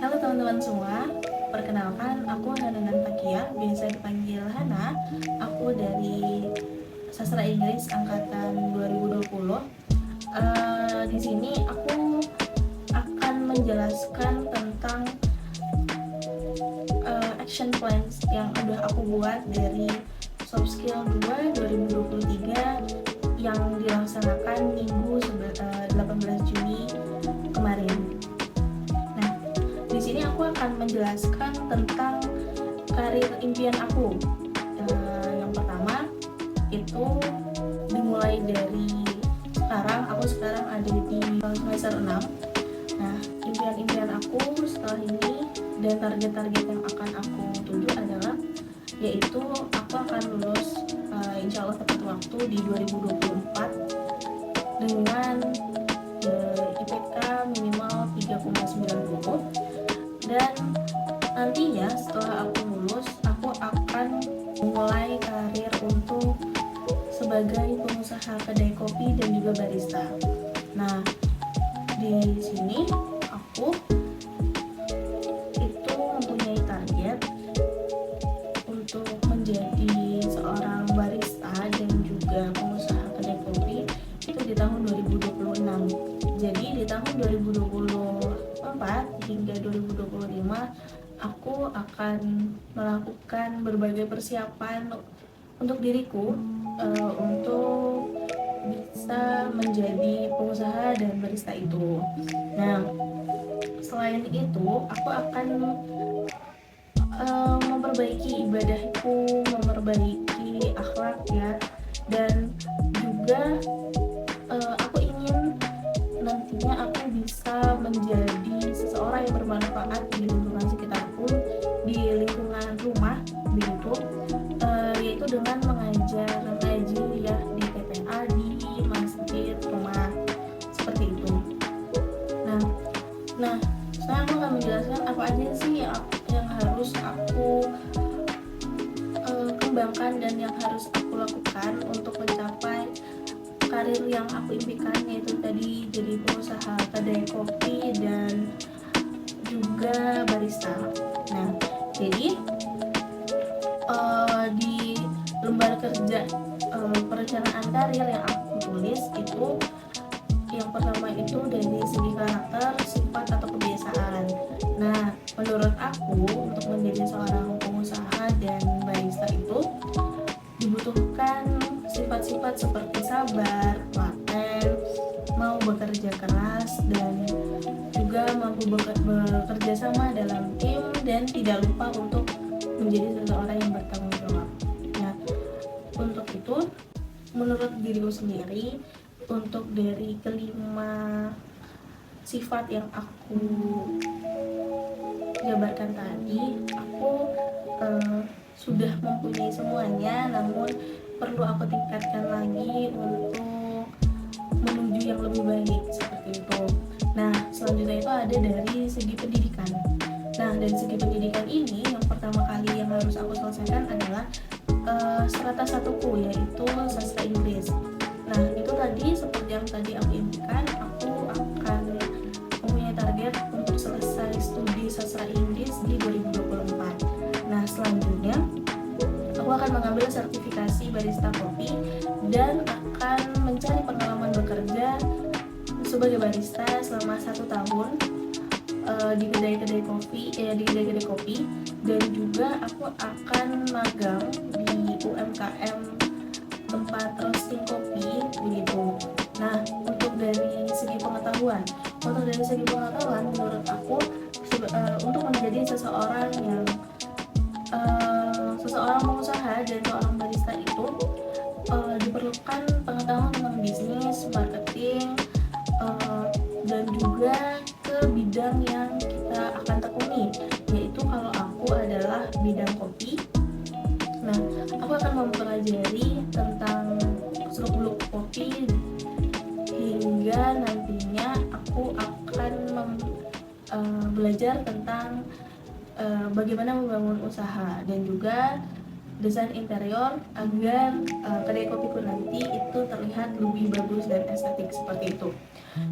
Halo teman-teman semua, perkenalkan aku Hananan Takia, biasa dipanggil Hana. Aku dari Sastra Inggris angkatan 2020. Di sini aku akan menjelaskan tentang action plans yang udah aku buat dari Soft Skill 2 2023 yang dilaksanakan Minggu 18 Juni kemarin. Nah, di sini aku akan menjelaskan tentang karir impian aku. Yang pertama itu dimulai dari aku sekarang ada di semester 6. Nah, impian-impian aku setelah ini dan target-target yang akan aku tuju adalah yaitu aku akan lulus insya Allah tepat waktu di 2024 dengan IPK minimal 3,90, dan nantinya setelah aku lulus aku akan memulai karir untuk sebagai pengusaha kedai kopi dan juga barista. Nah, di sini aku itu mempunyai target untuk menjadi seorang barista dan juga pengusaha kedai kopi itu di tahun 2026. Jadi di tahun 2024 hingga 2025 aku akan melakukan berbagai persiapan untuk diriku untuk bisa menjadi pengusaha dan barista itu. Nah, selain itu aku akan memperbaiki ibadahku, memperbaiki akhlak ya, dan juga aku ingin nantinya aku bisa menjadi seseorang yang bermanfaat di lingkungan sekitarku, di lingkungan rumah begitu, yaitu dengan mengajar ngaji ya di TPA, di masjid, rumah, seperti itu. Nah, saya akan menjelaskan apa aja sih yang harus aku kembangkan dan yang harus aku lakukan untuk mencapai karir yang aku impikan, yaitu tadi jadi pengusaha kedai kopi dan juga barista. Nah, jadi di lembar kerja perencanaan karir yang aku tulis itu yang pertama itu dari segi karakter, sifat atau kebiasaan. Nah, menurut aku untuk menjadi seorang pengusaha dan barista itu dibutuhkan sifat-sifat seperti sabar, telaten, mau bekerja keras, dan juga mampu bekerja sama dalam tim, dan tidak lupa untuk menjadi seseorang yang bertanggung jawab. Nah, untuk itu menurut diriku sendiri, untuk dari kelima sifat yang aku jabarkan tadi, aku sudah mempunyai semuanya, namun perlu aku tingkatkan lagi untuk menuju yang lebih baik, seperti itu. Nah, selanjutnya itu ada dari segi pendidikan. Nah, dari segi pendidikan ini yang pertama kali yang harus aku selesaikan adalah strata satuku, yaitu sastra Inggris. Nah, itu tadi seperti yang tadi aku impikan, aku akan mempunyai target untuk selesai studi sastra Inggris di 2024. Nah, selanjutnya aku akan mengambil sertifikasi barista kopi dan akan mencari pengalaman bekerja sebagai barista selama 1 tahun di kedai-kedai kopi, dan juga aku akan magang di UMKM tempat roasting kopi begitu. Nah, untuk dari segi pengetahuan menurut aku untuk menjadi seseorang pengusaha dan seorang barista itu diperlukan pengetahuan tentang bisnis, marketing, dan juga ke bidang yang kita akan tekuni, yaitu kalau aku adalah bidang kopi. Nah, aku akan mempelajari tentang seluk-beluk kopi hingga nantinya aku akan belajar tentang bagaimana membangun usaha, dan juga desain interior agar kedai kopiku nanti itu terlihat lebih bagus dan estetik seperti itu.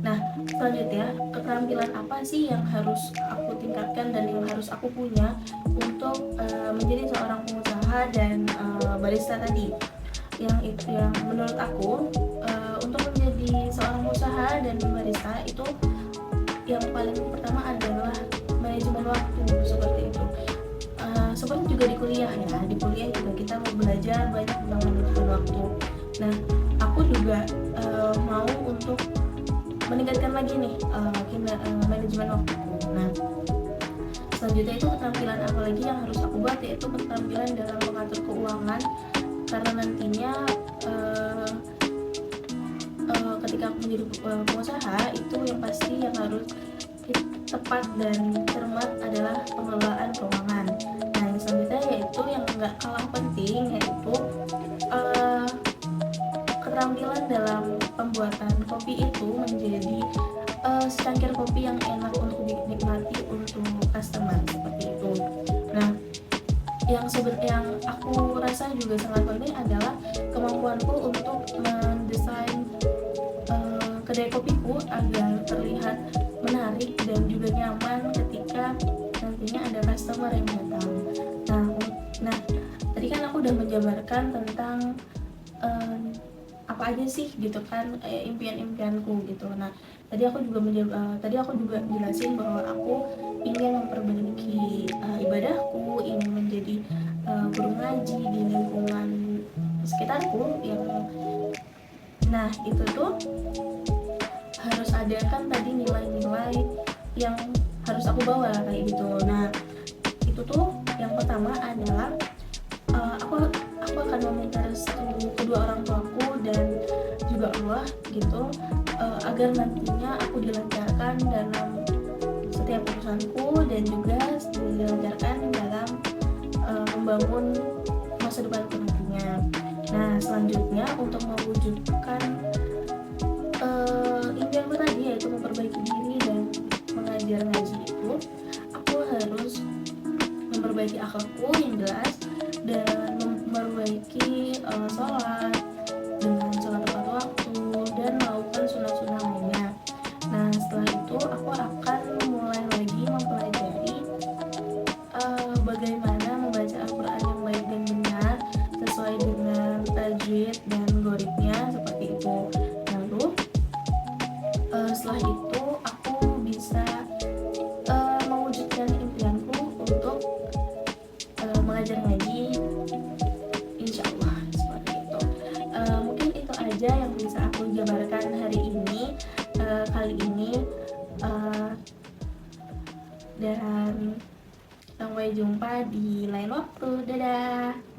Nah, selanjutnya keterampilan apa sih yang harus aku tingkatkan dan yang harus aku punya untuk menjadi seorang pengusaha dan barista tadi? Yang menurut aku untuk menjadi seorang pengusaha dan barista itu yang paling pertama adalah manajemen waktu seperti itu. Seperti juga di kuliah ya, di kuliah juga kita mau belajar banyak tentang manajemen waktu. Nah, aku juga mau untuk meningkatkan lagi nih manajemen waktuku. Nah, selanjutnya itu keterampilan apa lagi yang harus aku buat, yaitu keterampilan dalam mengatur keuangan, karena nantinya ketika aku menjadi pengusaha itu yang pasti yang harus tepat dan cermat adalah pengelolaan keuangan. Nah, yang selanjutnya yaitu yang nggak kalah penting, yaitu keterampilan dalam pembuatan kopi itu menjadi secangkir kopi yang enak untuk dinikmati untuk customer seperti itu. Nah, yang aku rasa juga sangat penting adalah kemampuanku untuk mendesain kedai kopiku agar terlihat menarik dan juga nyaman ketika nantinya ada customer yang datang. Nah, tadi kan aku udah menjabarkan tentang apa aja sih gitu kan impian-impianku gitu. Nah, tadi aku juga jelasin bahwa aku ingin memperbaiki ibadahku, ingin menjadi guru ngaji di lingkungan sekitarku nah itu tuh harus ada kan tadi nilai-nilai yang harus aku bawa kayak gitu. Nah, itu tuh yang pertama adalah aku akan meminta restu kedua orang tuaku dan juga Allah gitu, agar nantinya aku dilancarkan dalam setiap urusanku dan juga dilancarkan dalam membangun masa depanku nantinya. Nah, selanjutnya untuk mewujudkan impianku tadi, yaitu memperbaiki diri dan mengajar ngaji itu, aku harus memperbaiki akhlakku yang jelas dan memperbaiki sholat dengan sholat tepat waktu dan melakukan sunnah-sunnah lainnya. Nah, setelah itu aku akan mulai lagi mempelajari bagaimana membaca Al-Quran yang baik dan benar sesuai dengan tajwid dan ghoridnya seperti itu. Lalu setelah itu aku bisa mewujudkan impianku untuk mengajar ngaji, insya Allah seperti itu. Mungkin itu aja yang bisa aku jabarkan hari ini kali ini, dan sampai jumpa di lain waktu. Dadah.